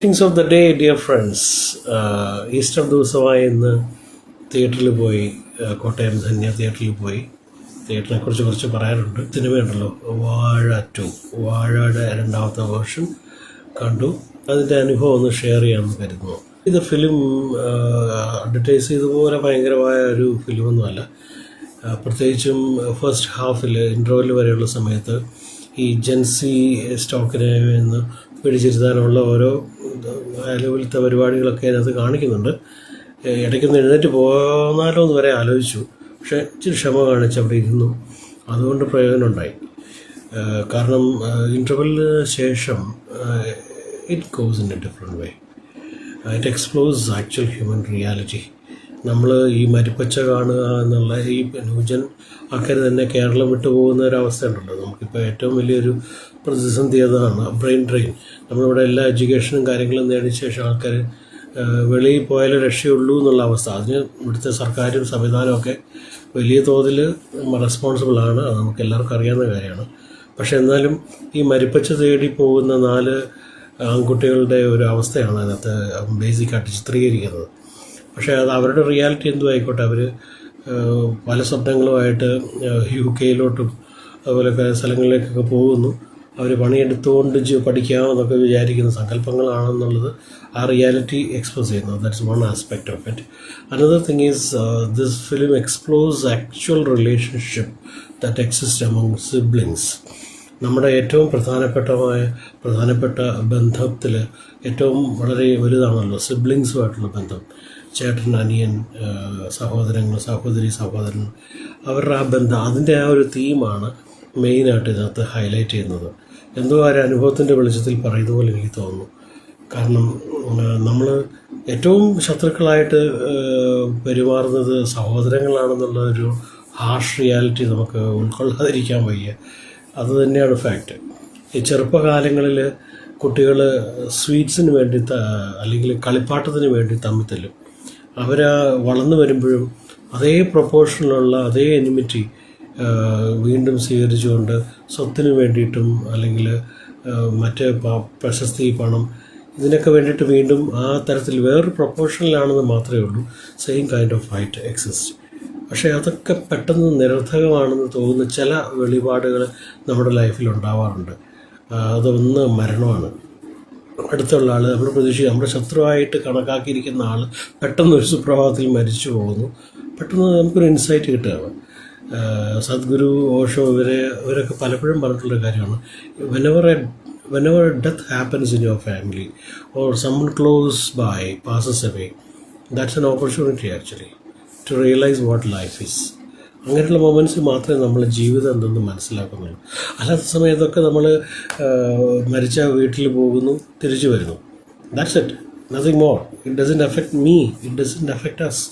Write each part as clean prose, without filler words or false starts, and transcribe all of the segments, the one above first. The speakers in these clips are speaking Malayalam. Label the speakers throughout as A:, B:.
A: Things of the day dear friends. Easter ദിവസമായി ഇന്ന് തിയേറ്ററിൽ പോയി, കോട്ടയം ധന്യ തിയേറ്ററിൽ പോയി. തിയേറ്ററിനെ കുറിച്ച് കുറച്ച് പറയാനുണ്ട്. സിനിമയുണ്ടല്ലോ വാഴ 2, വാഴയുടെ രണ്ടാമത്തെ വേർഷൻ കണ്ടു. അതിൻ്റെ അനുഭവം ഒന്ന് ഷെയർ ചെയ്യാമെന്ന് കരുതുന്നു. ഇത് ഫിലിം അഡ്വർടൈസ് ചെയ്തതുപോലെ ഭയങ്കരമായ ഒരു ഫിലിമൊന്നുമല്ല. പ്രത്യേകിച്ചും ഫസ്റ്റ് ഹാഫിൽ ഇൻ്റർവെൽ വരെയുള്ള സമയത്ത് ഈ ജെൻസി സ്റ്റോക്കിനെ നിന്ന് പിടിച്ചിരുത്താനുള്ള ഓരോ ലെവലത്തെ പരിപാടികളൊക്കെ അതിനകത്ത് കാണിക്കുന്നുണ്ട്. ഇടയ്ക്കൊന്ന് എഴുന്നേറ്റ് പോന്നാലോ എന്ന് വരെ ആലോചിച്ചു. പക്ഷേ ഇച്ചിരി ക്ഷമ കാണിച്ച് അവിടെ ഇരുന്നു. അതുകൊണ്ട് പ്രയോജനം ഉണ്ടായി. കാരണം ഇൻ്റർവെല്ലിന് ശേഷം it goes in A different way. It explores actual human reality. നമ്മൾ ഈ മരുപ്പച്ച കാണുക എന്നുള്ള ഈ ന്യൂജൻ ആൾക്കാർ തന്നെ കേരളം വിട്ടു പോകുന്ന ഒരവസ്ഥ ഉണ്ടല്ലോ. നമുക്കിപ്പോൾ ഏറ്റവും വലിയൊരു പ്രതിസന്ധി അതാണ് ബ്രെയിൻ ഡ്രെയിൻ. നമ്മളിവിടെ എല്ലാ എഡ്യൂക്കേഷനും കാര്യങ്ങളും നേടിയ ശേഷം ആൾക്കാർ വെളിയിൽ പോയാലേ രക്ഷയുള്ളൂ എന്നുള്ള അവസ്ഥ. അതിന് ഇവിടുത്തെ സർക്കാരും സംവിധാനമൊക്കെ വലിയ തോതിൽ റെസ്പോൺസിബിളാണ്. അത് നമുക്ക് എല്ലാവർക്കും അറിയാവുന്ന കാര്യമാണ്. പക്ഷേ എന്നാലും ഈ മരുപ്പച്ച തേടി പോകുന്ന 4 ആൺകുട്ടികളുടെ ഒരു അവസ്ഥയാണ് അതിനകത്ത് ബേസിക്കായിട്ട് ചിത്രീകരിക്കുന്നത്. പക്ഷേ അത് അവരുടെ റിയാലിറ്റി എന്തും ആയിക്കോട്ടെ, അവർ പല സ്വപ്നങ്ങളുമായിട്ട് UK അതുപോലെ സ്ഥലങ്ങളിലേക്കൊക്കെ പോകുന്നു. അവർ പണിയെടുത്തുകൊണ്ട് പഠിക്കാമെന്നൊക്കെ വിചാരിക്കുന്ന സങ്കല്പങ്ങളാണെന്നുള്ളത് ആ റിയാലിറ്റി എക്സ്പ്ലോസ് ചെയ്യുന്നത്. That's one aspect of it. Another thing is this film explores actual relationship that exist among siblings. നമ്മുടെ ഏറ്റവും പ്രധാനപ്പെട്ട ബന്ധത്തിൽ ഏറ്റവും വളരെ വലുതാണല്ലോ സിബ്ലിങ്സുമായിട്ടുള്ള ബന്ധം. ചേട്ടൻ, അനിയൻ, സഹോദരങ്ങൾ, സഹോദരൻ, അവരുടെ ആ ബന്ധം, അതിൻ്റെ ആ ഒരു തീമാണ് മെയിനായിട്ട് ഇതിനകത്ത് ഹൈലൈറ്റ് ചെയ്യുന്നത്. എന്തോ ആ ഒരു അനുഭവത്തിൻ്റെ വെളിച്ചത്തിൽ പറയുന്ന പോലെ എനിക്ക് തോന്നുന്നു. കാരണം നമ്മൾ ഏറ്റവും ശത്രുക്കളായിട്ട് പെരുമാറുന്നത് സഹോദരങ്ങളാണെന്നുള്ള ഒരു ഹാർഷ് റിയാലിറ്റി നമുക്ക് ഉൾക്കൊള്ളാതിരിക്കാൻ വയ്യ. അത് തന്നെയാണ് ഫാക്റ്റ്. ഈ ചെറുപ്പകാലങ്ങളിൽ കുട്ടികൾ സ്വീറ്റ്സിന് വേണ്ടി അല്ലെങ്കിൽ കളിപ്പാട്ടത്തിന് വേണ്ടി തമ്മിത്തല്ലും. വളർന്നു വരുമ്പോഴും അതേ പ്രൊപ്പോർഷനിലുള്ള അതേ എനിമിറ്റി വീണ്ടും സ്വീകരിച്ചുകൊണ്ട് സ്വത്തിന് വേണ്ടിയിട്ടും അല്ലെങ്കിൽ മറ്റ് പ്രശസ്തി, പണം, ഇതിനൊക്കെ വേണ്ടിയിട്ട് വീണ്ടും ആ തരത്തിൽ വേറൊരു പ്രൊപ്പോർഷനിലാണെന്ന് മാത്രമേ ഉള്ളൂ same kind of fight exist. പക്ഷേ അതൊക്കെ പെട്ടെന്ന് നിരർത്ഥകമാണെന്ന് തോന്നുന്ന ചില വെളിപാടുകൾ നമ്മുടെ ലൈഫിൽ ഉണ്ടാവാറുണ്ട്. അതൊന്ന് മരണമാണ്. അടുത്തുള്ള ആൾ നമ്മൾ പ്രതീക്ഷിക്കുക, നമ്മുടെ ശത്രുവായിട്ട് കണക്കാക്കിയിരിക്കുന്ന ആൾ പെട്ടെന്നൊരു സുപ്രഭാതത്തിൽ മരിച്ചു പോകുന്നു. പെട്ടെന്ന് നമുക്കൊരു ഇൻസൈറ്റ് കിട്ടുകയാണ്. സദ്ഗുരു, ഓഷോ ഇവരൊക്കെ പലപ്പോഴും പറഞ്ഞിട്ടുള്ള കാര്യമാണ്, whenever death happens in your family or someone close by passes away, that's an opportunity actually to realize what life is. അങ്ങനെയുള്ള മൊമെൻറ്റ്സ് മാത്രമേ നമ്മൾ ജീവിതം എന്തെന്ന് മനസ്സിലാക്കുന്നുള്ളൂ. അല്ലാത്ത സമയത്തൊക്കെ നമ്മൾ മരിച്ച വീട്ടിൽ പോകുന്നു, തിരിച്ചു വരുന്നു. That's it, nothing more. It doesn't affect me, it doesn't affect us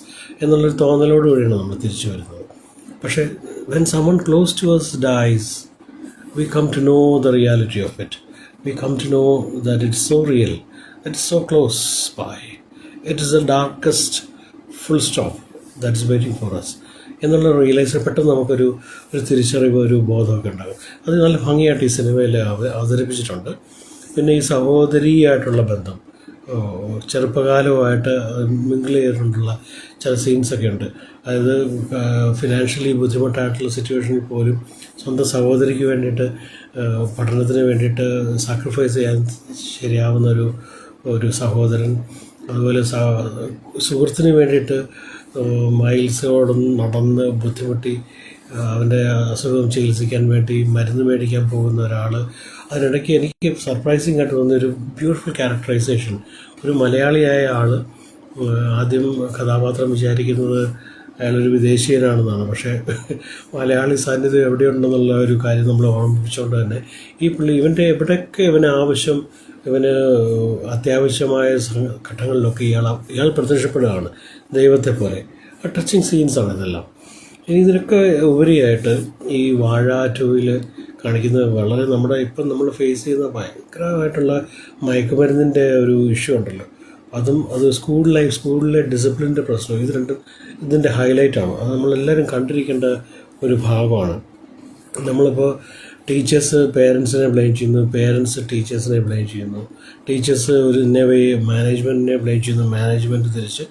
A: എന്നുള്ളൊരു തോന്നലോടുകൂടിയാണ് നമ്മൾ തിരിച്ചു വരുന്നത്. പക്ഷേ when someone close to us dies, we come to know the reality of it. We come to know that it's so real, that it's so close by. It is the darkest full stop that's waiting for us എന്നുള്ള റിയലൈസ് പെട്ടെന്ന് നമുക്കൊരു തിരിച്ചറിവ്, ഒരു ബോധമൊക്കെ ഉണ്ടാകും. അത് നല്ല ഭംഗിയായിട്ട് ഈ സിനിമയിൽ അവതരിപ്പിച്ചിട്ടുണ്ട്. പിന്നെ ഈ സഹോദരിയായിട്ടുള്ള ബന്ധം ചെറുപ്പകാലമായിട്ട് മിങ്കിൾ ചെയ്തിട്ടുള്ള ചില സീൻസൊക്കെ ഉണ്ട്. അതായത് ഫിനാൻഷ്യലി ബുദ്ധിമുട്ടായിട്ടുള്ള സിറ്റുവേഷനിൽ പോലും സ്വന്തം സഹോദരിക്ക് വേണ്ടിയിട്ട്, പഠനത്തിന് വേണ്ടിയിട്ട് സാക്രിഫൈസ് ചെയ്യാൻ ശരിയാവുന്ന ഒരു സഹോദരൻ. അതുപോലെ സുഹൃത്തിന് വേണ്ടിയിട്ട് മൈൽസോടും നടന്ന് ബുദ്ധിമുട്ടി അവൻ്റെ അസുഖം ചികിത്സിക്കാൻ വേണ്ടി മരുന്ന് മേടിക്കാൻ പോകുന്ന ഒരാൾ. അതിനിടയ്ക്ക് എനിക്ക് സർപ്രൈസിങ് ആയിട്ട് തോന്നിയൊരു ബ്യൂട്ടിഫുൾ ക്യാരക്ടറൈസേഷൻ. ഒരു മലയാളിയായ ആൾ ആദ്യം കഥാപാത്രം വിചാരിക്കുന്നത് അയാളൊരു വിദേശീയനാണെന്നാണ്. പക്ഷേ മലയാളി സാന്നിധ്യം എവിടെയുണ്ടെന്നുള്ള ഒരു കാര്യം നമ്മൾ ഓർമ്മിപ്പിച്ചുകൊണ്ട് തന്നെ ഈ പുള്ളി എവിടെയൊക്കെ ഇവന് അത്യാവശ്യമായ ഘട്ടങ്ങളിലൊക്കെ ഇയാൾ പ്രത്യക്ഷപ്പെടുകയാണ് ദൈവത്തെ പോലെ. ടച്ചിങ് സീൻസാണ് ഇതെല്ലാം. ഇനി ഇതിനൊക്കെ ഉപരിയായിട്ട് ഈ വാഴ 2-ൽ കാണിക്കുന്നത് വളരെ ഇപ്പം നമ്മൾ ഫേസ് ചെയ്യുന്ന ഭയങ്കരമായിട്ടുള്ള മയക്കുമരുന്നിൻ്റെ ഒരു ഇഷ്യൂ ഉണ്ടല്ലോ. അത് സ്കൂളിലെ ഡിസിപ്ലിൻ്റെ പ്രശ്നം, ഇത് രണ്ടും ഇതിൻ്റെ ഹൈലൈറ്റാണ്. അത് നമ്മളെല്ലാവരും കണ്ടിരിക്കേണ്ട ഒരു ഭാഗമാണ്. നമ്മളിപ്പോൾ ടീച്ചേഴ്സ് പേരൻസിനെ ബ്ലെയിം ചെയ്യുന്നു, പേരൻസ് ടീച്ചേഴ്സിനെ ബ്ലെയിം ചെയ്യുന്നു, ടീച്ചേഴ്സ് ഒരു ഇന്ന വഴി മാനേജ്മെൻറ്റിനെ ബ്ലെയിം ചെയ്യുന്നു, മാനേജ്മെൻറ്റ് തിരിച്ച്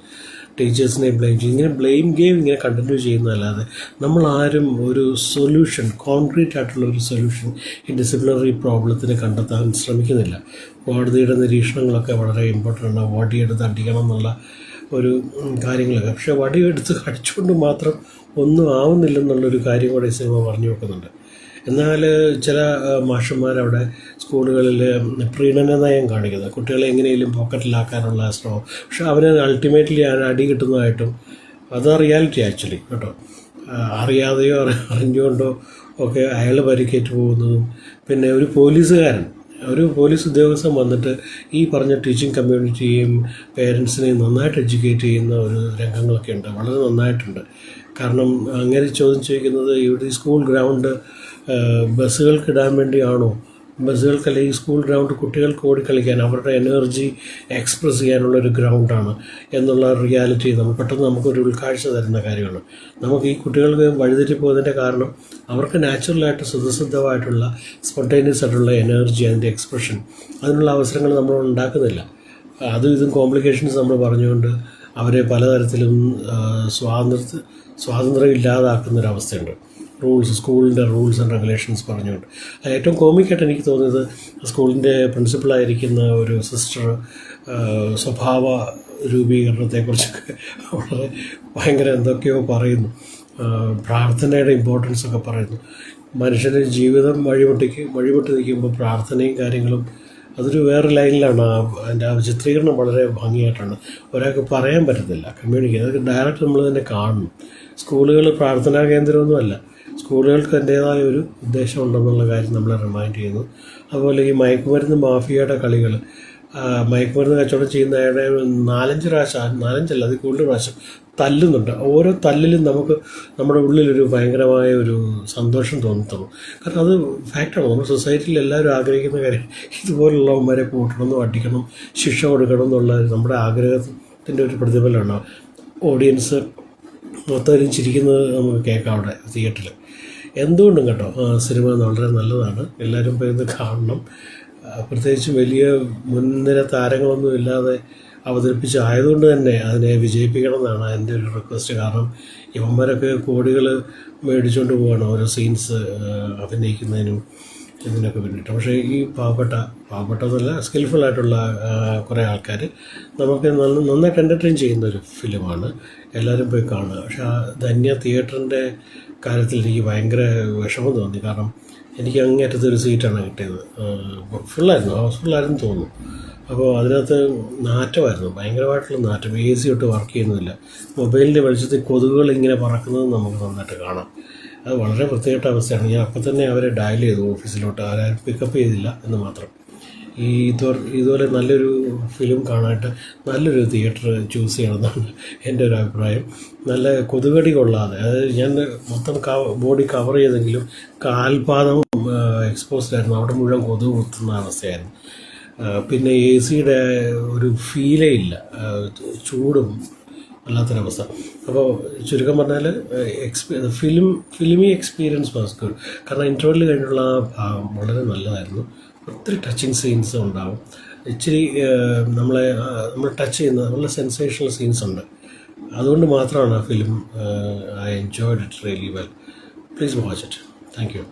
A: ടീച്ചേഴ്സിനെ ബ്ലെയിം ചെയ്യും. ഇങ്ങനെ ബ്ലെയിം ഗെയിം ഇങ്ങനെ കണ്ടിന്യൂ ചെയ്യുന്നതല്ലാതെ നമ്മളാരും ഒരു സൊല്യൂഷൻ, കോൺക്രീറ്റ് ആയിട്ടുള്ള ഒരു സൊല്യൂഷൻ ഈ ഡിസിപ്ലിനറി പ്രോബ്ലത്തിന് കണ്ടെത്താൻ ശ്രമിക്കുന്നില്ല. കോടതിയുടെ നിരീക്ഷണങ്ങളൊക്കെ വളരെ ഇമ്പോർട്ടൻ്റ് ആണ്. വടിയെടുത്ത് അടിക്കണം എന്നുള്ള ഒരു കാര്യങ്ങളൊക്കെ, പക്ഷേ വടിയെടുത്ത് അടിച്ചുകൊണ്ട് മാത്രം ഒന്നും ആവുന്നില്ലെന്നുള്ളൊരു കാര്യം കൂടെ ഈ സിനിമ പറഞ്ഞു വെക്കുന്നുണ്ട്. എന്നാൽ ചില മാഷന്മാരവിടെ സ്കൂളുകളിൽ പ്രീണന നയം കാണിക്കുന്നത്, കുട്ടികളെ എങ്ങനെയെങ്കിലും പോക്കറ്റിലാക്കാനുള്ള ശ്രമം. പക്ഷെ അവന് അൾട്ടിമേറ്റ്ലി അടി കിട്ടുന്നതായിട്ടും അത് റിയാലിറ്റി ആക്ച്വലി കേട്ടോ. അറിയാതെയോ അറിഞ്ഞുകൊണ്ടോ ഒക്കെ അയാൾ പരിക്കേറ്റ് പോകുന്നതും, പിന്നെ ഒരു പോലീസ് ഉദ്യോഗസ്ഥൻ വന്നിട്ട് ഈ പറഞ്ഞ ടീച്ചിങ് കമ്മ്യൂണിറ്റിയെയും പേരൻസിനെയും നന്നായിട്ട് എഡ്യൂക്കേറ്റ് ചെയ്യുന്ന ഒരു രംഗങ്ങളൊക്കെ ഉണ്ട്, വളരെ നന്നായിട്ടുണ്ട്. കാരണം അങ്ങനെ ചോദ്യം ചോദിക്കുന്നത്, ഇവിടെ ഈ സ്കൂൾ ഗ്രൗണ്ട് ബസ്സുകൾക്ക് ഇടാൻ വേണ്ടിയാണോ, ബസ്സുകൾക്ക് അല്ലെങ്കിൽ സ്കൂൾ ഗ്രൗണ്ട് കുട്ടികൾക്ക് ഓടിക്കളിക്കാൻ അവരുടെ എനർജി എക്സ്പ്രസ് ചെയ്യാനുള്ളൊരു ഗ്രൗണ്ടാണ് എന്നുള്ള റിയാലിറ്റി പെട്ടെന്ന് നമുക്കൊരു ഉൾക്കാഴ്ച തരുന്ന കാര്യമാണ്. നമുക്ക് ഈ കുട്ടികൾക്ക് വഴിതെറ്റി പോകുന്നതിൻ്റെ കാരണം അവർക്ക് നാച്ചുറലായിട്ട് സ്വതസിദ്ധമായിട്ടുള്ള സ്പോണ്ടേനിയസ് ആയിട്ടുള്ള എനർജി, അതിൻ്റെ എക്സ്പ്രഷൻ, അതിനുള്ള അവസരങ്ങൾ നമ്മൾ ഉണ്ടാക്കുന്നില്ല. അതും ഇതും കോംപ്ലിക്കേഷൻസ് നമ്മൾ പറഞ്ഞുകൊണ്ട് അവരെ പലതരത്തിലും സ്വാതന്ത്ര്യം ഇല്ലാതാക്കുന്നൊരവസ്ഥയുണ്ട്. സ്കൂളിൻ്റെ റൂൾസ് ആൻഡ് റെഗുലേഷൻസ് പറഞ്ഞുകൊണ്ട്. ഏറ്റവും കോമിക്കായിട്ട് എനിക്ക് തോന്നിയത് സ്കൂളിൻ്റെ പ്രിൻസിപ്പളായിരിക്കുന്ന ഒരു സിസ്റ്റർ സ്വഭാവ രൂപീകരണത്തെക്കുറിച്ചൊക്കെ വളരെ ഭയങ്കര എന്തൊക്കെയോ പറയുന്നു. പ്രാർത്ഥനയുടെ ഇമ്പോർട്ടൻസ് ഒക്കെ പറയുന്നു. മനുഷ്യൻ്റെ ജീവിതം വഴിമുട്ടി നിൽക്കുമ്പോൾ പ്രാർത്ഥനയും കാര്യങ്ങളും അതൊരു വേറെ ലൈനിലാണ്. അതിൻ്റെ ആ ചിത്രീകരണം വളരെ ഭംഗിയായിട്ടാണ്. ഒരാൾക്ക് പറയാൻ പറ്റത്തില്ല, കമ്മ്യൂണിക്കേറ്റ്, അതൊക്കെ ഡയറക്റ്റ് നമ്മൾ തന്നെ കാണണം. സ്കൂളുകൾ പ്രാർത്ഥനാ കേന്ദ്രമൊന്നുമല്ല, സ്കൂളുകൾക്ക് അതിൻ്റേതായ ഒരു ഉദ്ദേശമുണ്ടെന്നുള്ള കാര്യം നമ്മളെ റിമൈൻഡ് ചെയ്യുന്നു. അതുപോലെ ഈ മയക്കുമരുന്ന് മാഫിയയുടെ കളികൾ, മയക്കുമരുന്ന് കച്ചവടം ചെയ്യുന്ന അയാളെ 4-5 പ്രാവശ്യം, 4-5 അതിൽ കൂടുതൽ പ്രാവശ്യം തല്ലുന്നുണ്ട്. ഓരോ തല്ലിലും നമുക്ക് നമ്മുടെ ഉള്ളിലൊരു ഭയങ്കരമായ ഒരു സന്തോഷം തോന്നത്തുള്ളൂ. കാരണം അത് ഫാക്റ്റാണ്. നമ്മുടെ സൊസൈറ്റിയിൽ എല്ലാവരും ആഗ്രഹിക്കുന്ന കാര്യം ഇതുപോലുള്ളവന്മാരെ കൂട്ടണമെന്നും അടിക്കണം, ശിക്ഷ കൊടുക്കണം എന്നുള്ള നമ്മുടെ ആഗ്രഹത്തിൻ്റെ ഒരു പ്രതിഫലമാണ്. ഓഡിയൻസ് മൊത്തം ചിരിക്കുന്നത് നമുക്ക് കേൾക്കാം അവിടെ തിയേറ്ററിൽ. എന്തുകൊണ്ടും കേട്ടോ സിനിമ വളരെ നല്ലതാണ്, എല്ലാവരും പോയി ഇത് കാണണം. പ്രത്യേകിച്ച് വലിയ മുൻനിര താരങ്ങളൊന്നും ഇല്ലാതെ അവതരിപ്പിച്ചായതുകൊണ്ട് തന്നെ അതിനെ വിജയിപ്പിക്കണം എന്നാണ് എൻ്റെ ഒരു റിക്വസ്റ്റ്. കാരണം ഇവന്മാരൊക്കെ കോടികൾ മേടിച്ചുകൊണ്ട് പോവുകയാണ് ഓരോ സീൻസ് അഭിനയിക്കുന്നതിനും ഇതിനൊക്കെ വേണ്ടിയിട്ട്. പക്ഷേ ഈ പാവപ്പെട്ടതല്ല, സ്കിൽഫുള്ളായിട്ടുള്ള കുറേ ആൾക്കാർ നമുക്ക് നന്നായിട്ട് എൻ്റർടൈൻ ചെയ്യുന്ന ഒരു ഫിലിമാണ്. എല്ലാവരും പോയി കാണുക. പക്ഷേ ആ ധന്യ തിയേറ്ററിൻ്റെ കാര്യത്തിൽ എനിക്ക് ഭയങ്കര വിഷമം തോന്നി. കാരണം എനിക്ക് അങ്ങേറ്റത്തെ ഒരു സീറ്റാണ് കിട്ടിയത്. ഫുള്ളായിരുന്നു, ഹൗസ്ഫുള്ളായിരുന്നു തോന്നുന്നു. അപ്പോൾ അതിനകത്ത് നാറ്റമായിരുന്നു, ഭയങ്കരമായിട്ടുള്ള നാറ്റം. AC ഒട്ട് വർക്ക് ചെയ്യുന്നില്ല. മൊബൈലിൻ്റെ വെളിച്ചത്തിൽ കൊതുകുകൾ ഇങ്ങനെ പറക്കുന്നത് നമുക്ക് നന്നായിട്ട് കാണാം. അത് വളരെ പ്രത്യേക അവസ്ഥയാണ്. ഞാൻ അപ്പം തന്നെ അവരെ ഡയൽ ചെയ്തു ഓഫീസിലോട്ട്, ആരും പിക്കപ്പ് ചെയ്തില്ല എന്ന് മാത്രം. ഇതുപോലെ നല്ലൊരു ഫിലിം കാണാനായിട്ട് നല്ലൊരു തിയേറ്റർ ചൂസ് ചെയ്യണമെന്നാണ് എൻ്റെ ഒരു അഭിപ്രായം. നല്ല കൊതുകടി കൊള്ളാതെ, അതായത് ഞാൻ മൊത്തം ബോഡി കവർ ചെയ്തെങ്കിലും കാൽപാദം എക്സ്പോസ്ഡ് ആയിരുന്നു, അവിടെ മുഴുവൻ കൊതുക് കുത്തുന്ന അവസ്ഥയായിരുന്നു. പിന്നെ AC-യുടെ ഒരു ഫീലേ ഇല്ല, ചൂടും അല്ലാത്തൊരവസ്ഥ. അപ്പോൾ ചുരുക്കം പറഞ്ഞാൽ ഫിലിമി എക്സ്പീരിയൻസ് വാസ് ഗുഡ്. കാരണം ഇൻ്റർവെല്ലിൽ കഴിഞ്ഞുള്ള ആ ഭാഗം വളരെ നല്ലതായിരുന്നു. ഒത്തിരി ടച്ചിങ് സീൻസ് ഉണ്ടാവും, ഇച്ചിരി നമ്മൾ ടച്ച് ചെയ്യുന്ന നല്ല സെൻസേഷണൽ സീൻസ് ഉണ്ട്. അതുകൊണ്ട് മാത്രമാണ് ആ film I enjoyed it really well. Please watch it. Thank you.